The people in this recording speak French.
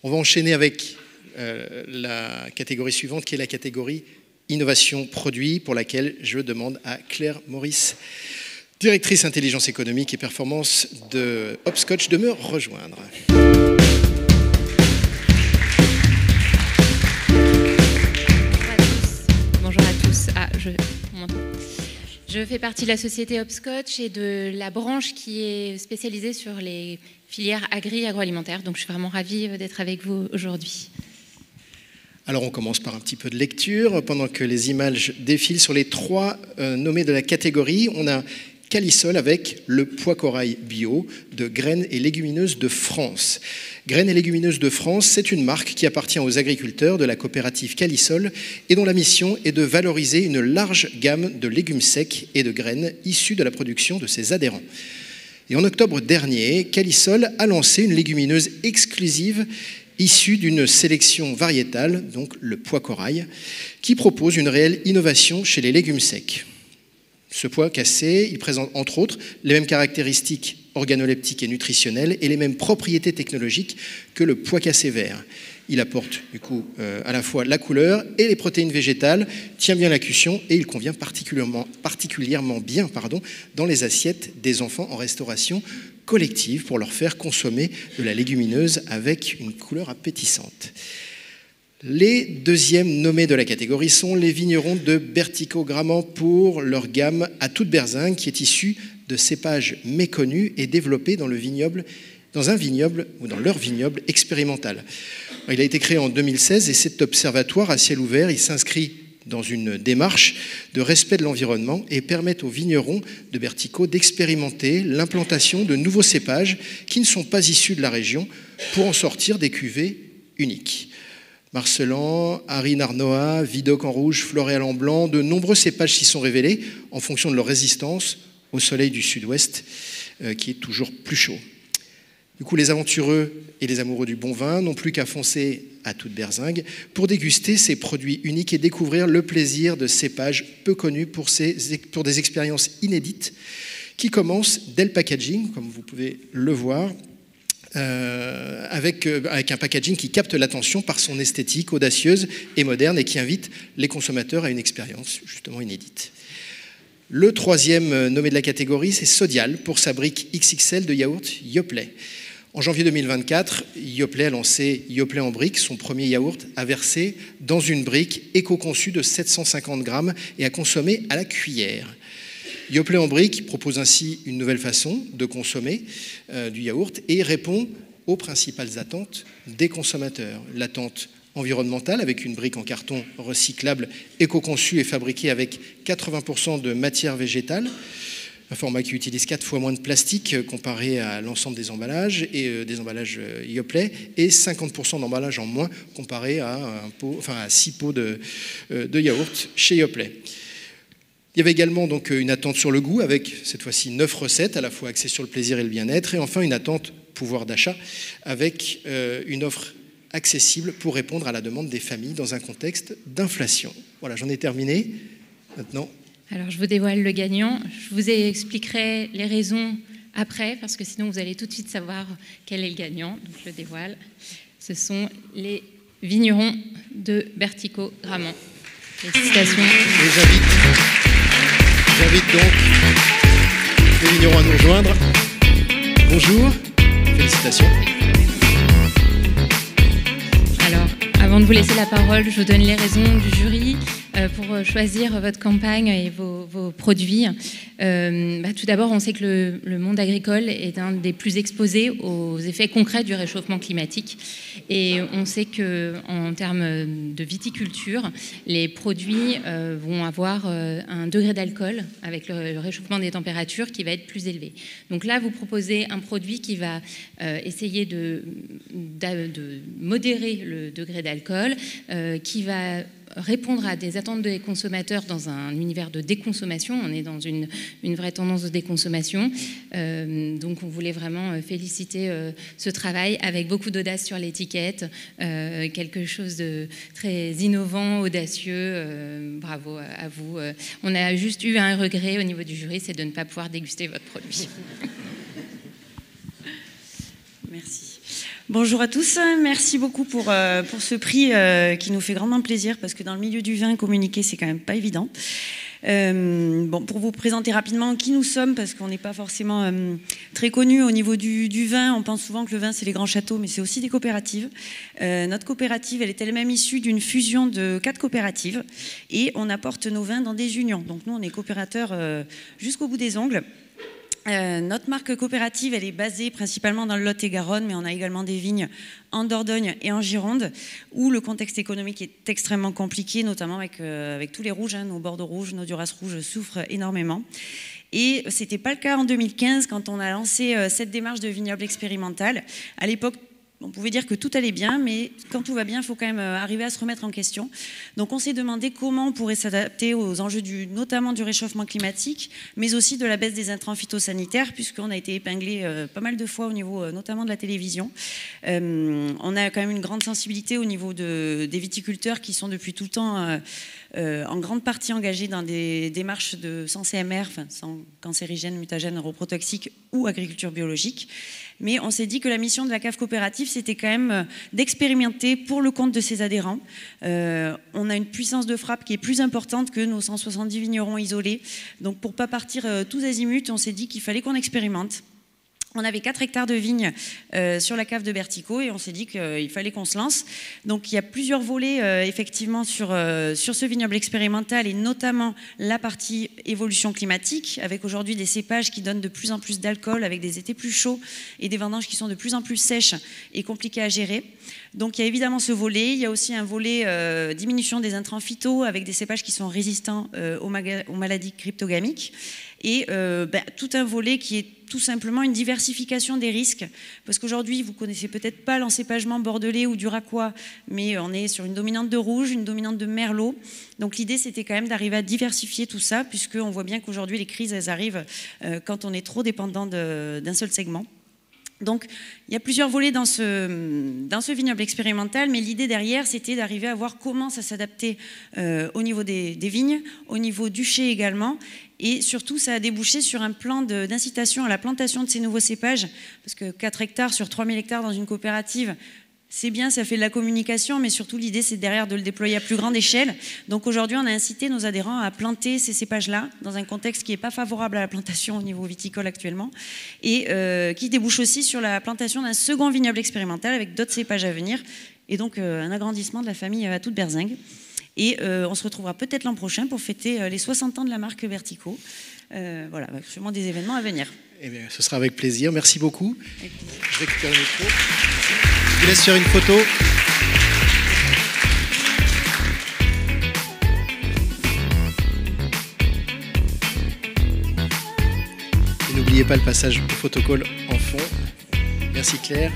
On va enchaîner avec la catégorie suivante, qui est la catégorie innovation produit, pour laquelle je demande à Claire Maurice, directrice intelligence économique et performance de Hopscotch, de me rejoindre. Bonjour à tous. Je fais partie de la société Hopscotch et de la branche qui est spécialisée sur les filières agroalimentaires. Donc je suis vraiment ravie d'être avec vous aujourd'hui. Alors on commence par un petit peu de lecture. Pendant que les images défilent sur les 3 nommés de la catégorie, on a Calisol avec le pois corail bio de Graines et Légumineuses de France. Graines et Légumineuses de France, c'est une marque qui appartient aux agriculteurs de la coopérative Calisol et dont la mission est de valoriser une large gamme de légumes secs et de graines issus de la production de ses adhérents. Et en octobre dernier, Calisol a lancé une légumineuse exclusive issue d'une sélection variétale, donc le pois corail, qui propose une réelle innovation chez les légumes secs. Ce pois cassé, il présente entre autres les mêmes caractéristiques organoleptiques et nutritionnelles et les mêmes propriétés technologiques que le pois cassé vert. Il apporte du coup à la fois la couleur et les protéines végétales, tient bien la cuisson et il convient particulièrement bien dans les assiettes des enfants en restauration collective pour leur faire consommer de la légumineuse avec une couleur appétissante. Les deuxièmes nommés de la catégorie sont les vignerons de Bertico-Gramont pour leur gamme à toute berzingue qui est issue de cépages méconnus et développés dans leur vignoble expérimental. Il a été créé en 2016 et cet observatoire à ciel ouvert, il s'inscrit dans une démarche de respect de l'environnement et permet aux vignerons de Bertico d'expérimenter l'implantation de nouveaux cépages qui ne sont pas issus de la région pour en sortir des cuvées uniques. Marcelan, Harry Arnoa, Vidocq en rouge, Floréal en blanc, de nombreux cépages s'y sont révélés en fonction de leur résistance au soleil du sud-ouest qui est toujours plus chaud. Du coup, les aventureux et les amoureux du bon vin n'ont plus qu'à foncer à toute berzingue pour déguster ces produits uniques et découvrir le plaisir de cépages peu connus pour des expériences inédites qui commencent dès le packaging, comme vous pouvez le voir, avec un packaging qui capte l'attention par son esthétique audacieuse et moderne et qui invite les consommateurs à une expérience justement inédite. Le troisième nommé de la catégorie, c'est Sodial pour sa brique XXL de yaourt Yoplait. En janvier 2024, Yoplait a lancé Yoplait en brique, son premier yaourt à verser dans une brique éco-conçue de 750 grammes et à consommer à la cuillère. Yoplait en brique propose ainsi une nouvelle façon de consommer du yaourt et répond aux principales attentes des consommateurs. L'attente environnementale avec une brique en carton recyclable éco-conçue et fabriquée avec 80% de matière végétale, un format qui utilise 4 fois moins de plastique comparé à l'ensemble des emballages et des emballages Yoplait et 50% d'emballage en moins comparé à 6 pots de yaourt chez Yoplait. Il y avait également donc une attente sur le goût avec cette fois-ci 9 recettes à la fois axées sur le plaisir et le bien-être et enfin une attente pouvoir d'achat avec une offre accessible pour répondre à la demande des familles dans un contexte d'inflation. Voilà, j'en ai terminé. Maintenant. Alors je vous dévoile le gagnant. Je vous expliquerai les raisons après parce que sinon vous allez tout de suite savoir quel est le gagnant. Donc je le dévoile. Ce sont les vignerons de Bertico-Gramont. Félicitations. J'invite donc les vignerons à nous rejoindre. Bonjour, félicitations. Alors, avant de vous laisser la parole, je vous donne les raisons du jury pour choisir votre campagne et vos produits. Tout d'abord, on sait que le monde agricole est un des plus exposés aux effets concrets du réchauffement climatique. Et on sait qu'en termes de viticulture, les produits vont avoir un degré d'alcool avec le réchauffement des températures qui va être plus élevé. Donc là, vous proposez un produit qui va essayer de modérer le degré d'alcool, qui va répondre à des attentes des consommateurs dans un univers de déconsommation. On est dans une vraie tendance de déconsommation. Donc on voulait vraiment féliciter ce travail avec beaucoup d'audace sur l'étiquette, quelque chose de très innovant, audacieux. Bravo à vous. On a juste eu un regret au niveau du jury, c'est de ne pas pouvoir déguster votre produit. Merci. Bonjour à tous, merci beaucoup pour ce prix qui nous fait grandement plaisir parce que dans le milieu du vin, communiquer c'est quand même pas évident. Pour vous présenter rapidement qui nous sommes, parce qu'on n'est pas forcément très connus au niveau du vin. On pense souvent que le vin c'est les grands châteaux, mais c'est aussi des coopératives. Notre coopérative, elle est elle-même issue d'une fusion de 4 coopératives et on apporte nos vins dans des unions. Donc nous on est coopérateurs jusqu'au bout des ongles. Notre marque coopérative, elle est basée principalement dans le Lot-et-Garonne, mais on a également des vignes en Dordogne et en Gironde, où le contexte économique est extrêmement compliqué, notamment avec tous les rouges, nos Bordeaux rouges, nos Duras rouges souffrent énormément. Et ce n'était pas le cas en 2015 quand on a lancé cette démarche de vignoble expérimental. À l'époque, on pouvait dire que tout allait bien, mais quand tout va bien, il faut quand même arriver à se remettre en question. Donc on s'est demandé comment on pourrait s'adapter aux enjeux notamment du réchauffement climatique, mais aussi de la baisse des intrants phytosanitaires, puisqu'on a été épinglé pas mal de fois au niveau notamment de la télévision. On a quand même une grande sensibilité au niveau des viticulteurs qui sont depuis tout le temps en grande partie engagés dans des démarches sans CMR, sans cancérigènes, mutagènes, reprotoxiques ou agriculture biologique. Mais on s'est dit que la mission de la cave coopérative, c'était quand même d'expérimenter pour le compte de ses adhérents. On a une puissance de frappe qui est plus importante que nos 170 vignerons isolés. Donc pour ne pas partir tous azimuts, on s'est dit qu'il fallait qu'on expérimente. On avait 4 hectares de vignes sur la cave de Bertico et on s'est dit qu'il fallait qu'on se lance. Donc il y a plusieurs volets effectivement sur ce vignoble expérimental et notamment la partie évolution climatique avec aujourd'hui des cépages qui donnent de plus en plus d'alcool avec des étés plus chauds et des vendanges qui sont de plus en plus sèches et compliquées à gérer. Donc il y a évidemment ce volet, il y a aussi un volet diminution des intrants phyto avec des cépages qui sont résistants aux maladies cryptogamiques et tout un volet qui est tout simplement une diversification des risques, parce qu'aujourd'hui, vous ne connaissez peut-être pas l'encépagement bordelais ou duraquois, mais on est sur une dominante de rouge, une dominante de merlot. Donc l'idée, c'était quand même d'arriver à diversifier tout ça, puisqu'on voit bien qu'aujourd'hui, les crises, elles arrivent quand on est trop dépendant d'un seul segment. Donc, il y a plusieurs volets dans ce vignoble expérimental, mais l'idée derrière, c'était d'arriver à voir comment ça s'adaptait au niveau des vignes, au niveau du chai également, et surtout, ça a débouché sur un plan d'incitation à la plantation de ces nouveaux cépages, parce que 4 hectares sur 3000 hectares dans une coopérative, c'est bien, ça fait de la communication, mais surtout l'idée c'est derrière de le déployer à plus grande échelle. Donc aujourd'hui on a incité nos adhérents à planter ces cépages-là dans un contexte qui n'est pas favorable à la plantation au niveau viticole actuellement et qui débouche aussi sur la plantation d'un second vignoble expérimental avec d'autres cépages à venir et donc un agrandissement de la famille à toute berzingue. Et on se retrouvera peut-être l'an prochain pour fêter les 60 ans de la marque Bertico. Voilà, sûrement des événements à venir. Eh bien, ce sera avec plaisir. Merci beaucoup. Je récupère le micro. Je vous laisse faire une photo. Et n'oubliez pas le passage au photocall en fond. Merci Claire.